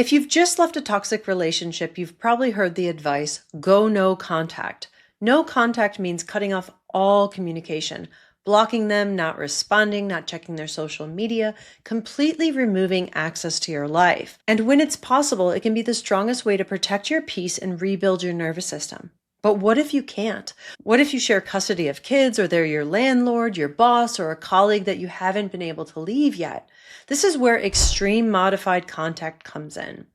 If you've just left a toxic relationship, you've probably heard the advice, go no contact. No contact means cutting off all communication, blocking them, not responding, not checking their social media, completely removing access to your life. And when it's possible, it can be the strongest way to protect your peace and rebuild your nervous system. But what if you can't? What if you share custody of kids, or they're your landlord, your boss, or a colleague that you haven't been able to leave yet? This is where extreme modified contact comes in.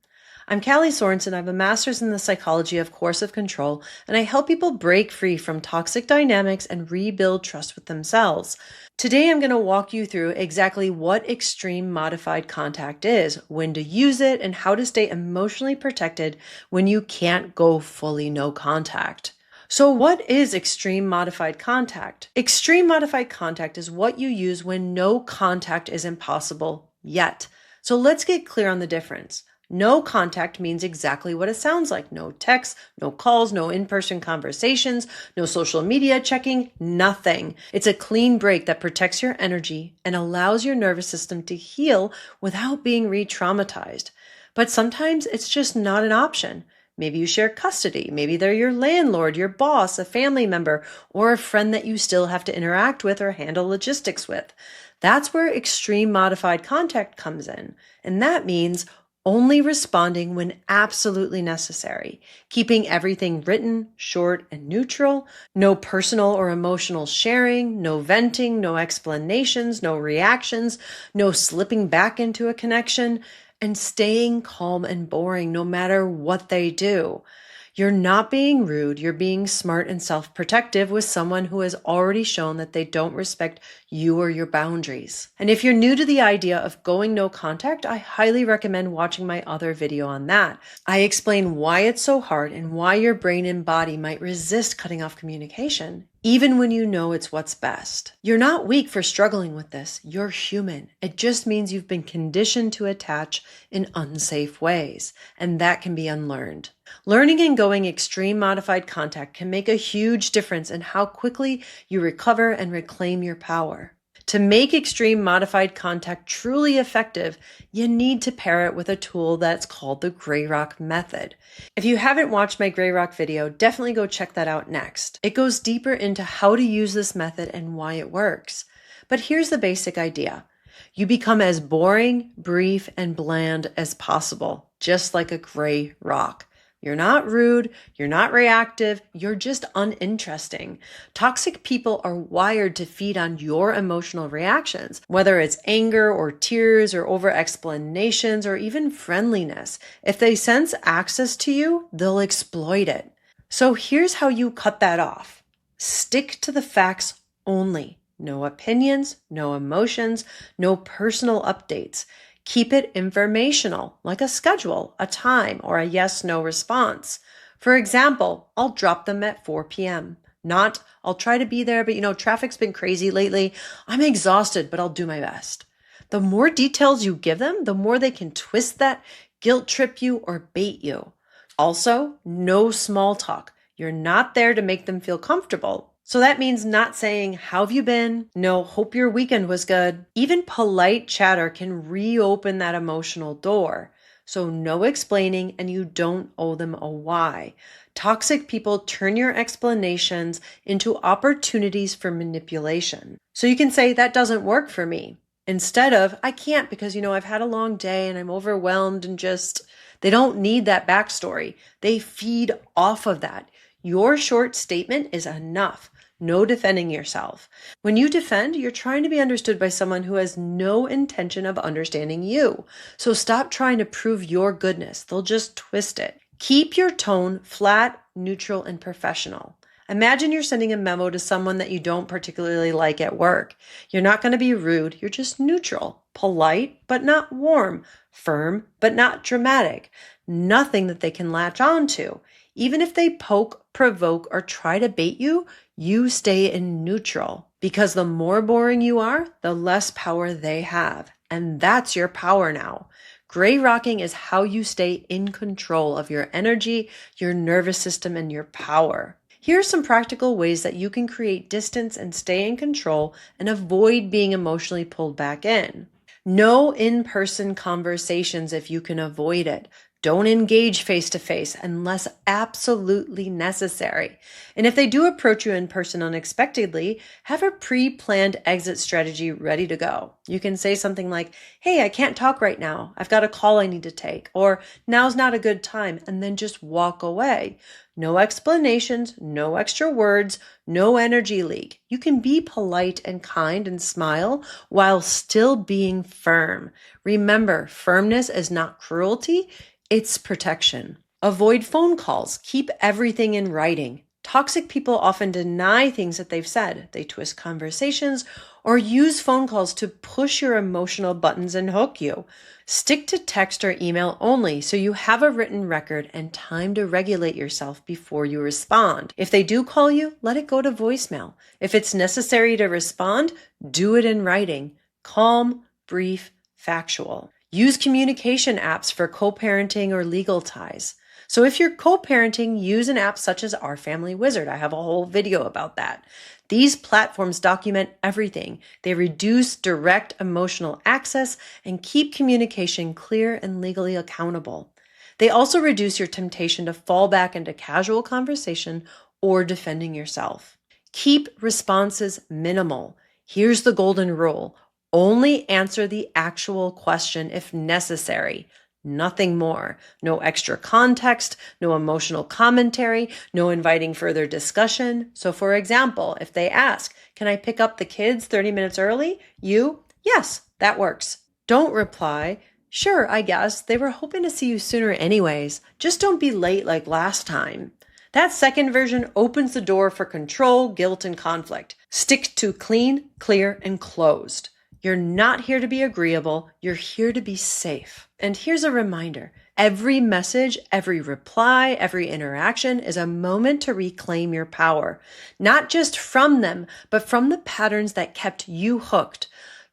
I'm Callie Sorensen. I have a master's in the psychology of coercive control, and I help people break free from toxic dynamics and rebuild trust with themselves. Today, I'm going to walk you through exactly what extreme modified contact is, when to use it, and how to stay emotionally protected when you can't go fully no contact. So what is extreme modified contact? Extreme modified contact is what you use when no contact is impossible yet. So let's get clear on the difference. No contact means exactly what it sounds like. No texts, no calls, no in-person conversations, no social media checking, nothing. It's a clean break that protects your energy and allows your nervous system to heal without being re-traumatized. But sometimes it's just not an option. Maybe you share custody. Maybe they're your landlord, your boss, a family member, or a friend that you still have to interact with or handle logistics with. That's where extreme modified contact comes in. And that means only responding when absolutely necessary, keeping everything written, short, and neutral, no personal or emotional sharing, no venting, no explanations, no reactions, no slipping back into a connection, and staying calm and boring no matter what they do. You're not being rude, you're being smart and self-protective with someone who has already shown that they don't respect you or your boundaries. And if you're new to the idea of going no contact, I highly recommend watching my other video on that. I explain why it's so hard and why your brain and body might resist cutting off communication, even when you know it's what's best. You're not weak for struggling with this. You're human. It just means you've been conditioned to attach in unsafe ways, and that can be unlearned. Learning and going extreme modified contact can make a huge difference in how quickly you recover and reclaim your power. To make extreme modified contact truly effective, you need to pair it with a tool that's called the Gray Rock method. If you haven't watched my Gray Rock video, definitely go check that out next. It goes deeper into how to use this method and why it works. But here's the basic idea. You become as boring, brief, and bland as possible, just like a gray rock. You're not rude, you're not reactive, you're just uninteresting. Toxic people are wired to feed on your emotional reactions, whether it's anger or tears or over explanations or even friendliness. If they sense access to you, they'll exploit it. So here's how you cut that off. Stick to the facts only. No opinions, no emotions, no personal updates. Keep it informational, like a schedule, a time, or a yes/no response. For example, I'll drop them at 4 p.m. Not, I'll try to be there, but traffic's been crazy lately. I'm exhausted, but I'll do my best. The more details you give them, the more they can twist that, guilt trip you, or bait you. Also, no small talk. You're not there to make them feel comfortable. So that means not saying, how have you been? No, hope your weekend was good. Even polite chatter can reopen that emotional door. So no explaining, and you don't owe them a why. Toxic people turn your explanations into opportunities for manipulation. So you can say, that doesn't work for me. Instead of, I can't because, I've had a long day and I'm overwhelmed, and they don't need that backstory. They feed off of that. Your short statement is enough. No defending yourself. When you defend, you're trying to be understood by someone who has no intention of understanding you. So stop trying to prove your goodness. They'll just twist it. Keep your tone flat, neutral, and professional. Imagine you're sending a memo to someone that you don't particularly like at work. You're not going to be rude. You're just neutral, polite, but not warm, firm, but not dramatic. Nothing that they can latch on to. Even if they poke, provoke, or try to bait you, you stay in neutral, because the more boring you are, the less power they have. And that's your power now. Gray rocking is how you stay in control of your energy, your nervous system, and your power. Here are some practical ways that you can create distance and stay in control and avoid being emotionally pulled back in. No in-person conversations if you can avoid it. Don't engage face-to-face unless absolutely necessary. And if they do approach you in person unexpectedly, have a pre-planned exit strategy ready to go. You can say something like, hey, I can't talk right now. I've got a call I need to take, or now's not a good time, and then just walk away. No explanations, no extra words, no energy leak. You can be polite and kind and smile while still being firm. Remember, firmness is not cruelty. It's protection. Avoid phone calls. Keep everything in writing. Toxic people often deny things that they've said. They twist conversations or use phone calls to push your emotional buttons and hook you. Stick to text or email only so you have a written record and time to regulate yourself before you respond. If they do call you, let it go to voicemail. If it's necessary to respond, do it in writing. Calm, brief, factual. Use communication apps for co-parenting or legal ties. So if you're co-parenting, use an app such as Our Family Wizard. I have a whole video about that. These platforms document everything. They reduce direct emotional access and keep communication clear and legally accountable. They also reduce your temptation to fall back into casual conversation or defending yourself. Keep responses minimal. Here's the golden rule. Only answer the actual question if necessary. Nothing more. No extra context, no emotional commentary, no inviting further discussion. So for example, if they ask, can I pick up the kids 30 minutes early? Yes, that works. Don't reply, sure, I guess. They were hoping to see you sooner anyways. Just don't be late like last time. That second version opens the door for control, guilt, and conflict. Stick to clean, clear, and closed. You're not here to be agreeable. You're here to be safe. And here's a reminder. Every message, every reply, every interaction is a moment to reclaim your power. Not just from them, but from the patterns that kept you hooked.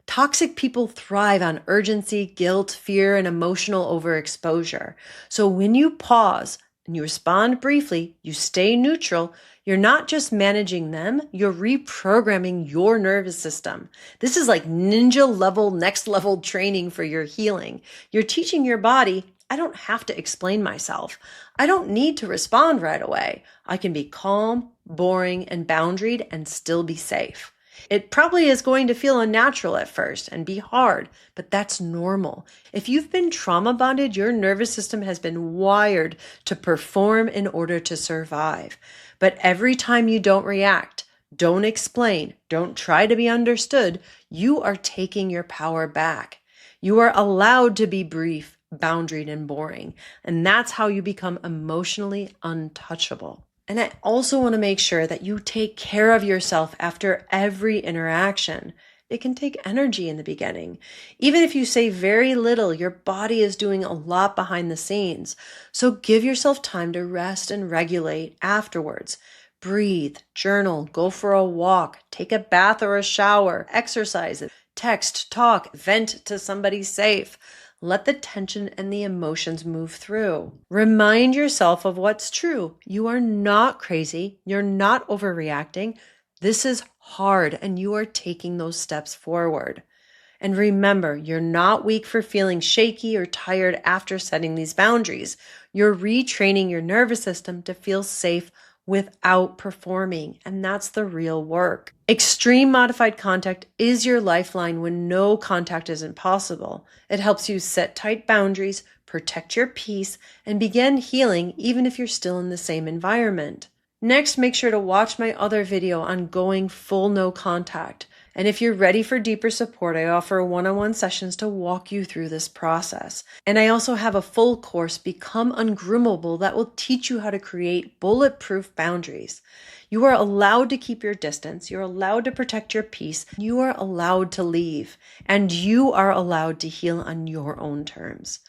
Toxic people thrive on urgency, guilt, fear, and emotional overexposure. So when you pause and you respond briefly, you stay neutral, you're not just managing them, you're reprogramming your nervous system. This is like ninja level, next level training for your healing. You're teaching your body, I don't have to explain myself. I don't need to respond right away. I can be calm, boring, and boundaried and still be safe. It probably is going to feel unnatural at first and be hard, but that's normal. If you've been trauma bonded, your nervous system has been wired to perform in order to survive. But every time you don't react, don't explain, don't try to be understood, you are taking your power back. You are allowed to be brief, boundaried, and boring. And that's how you become emotionally untouchable. And I also want to make sure that you take care of yourself after every interaction. It can take energy in the beginning. Even if you say very little, your body is doing a lot behind the scenes. So give yourself time to rest and regulate afterwards. Breathe, journal, go for a walk, take a bath or a shower, exercise, text, talk, vent to somebody safe. Let the tension and the emotions move through. Remind yourself of what's true. You are not crazy. You're not overreacting. This is hard, and you are taking those steps forward. And remember, you're not weak for feeling shaky or tired after setting these boundaries. You're retraining your nervous system to feel safe without performing, and that's the real work. Extreme modified contact is your lifeline when no contact isn't possible. It helps you set tight boundaries, protect your peace, and begin healing even if you're still in the same environment. Next, make sure to watch my other video on going full no contact. And if you're ready for deeper support, I offer one-on-one sessions to walk you through this process. And I also have a full course, Become Ungroomable, that will teach you how to create bulletproof boundaries. You are allowed to keep your distance. You're allowed to protect your peace. You are allowed to leave. And you are allowed to heal on your own terms.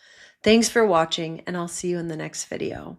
Thanks for watching, and I'll see you in the next video.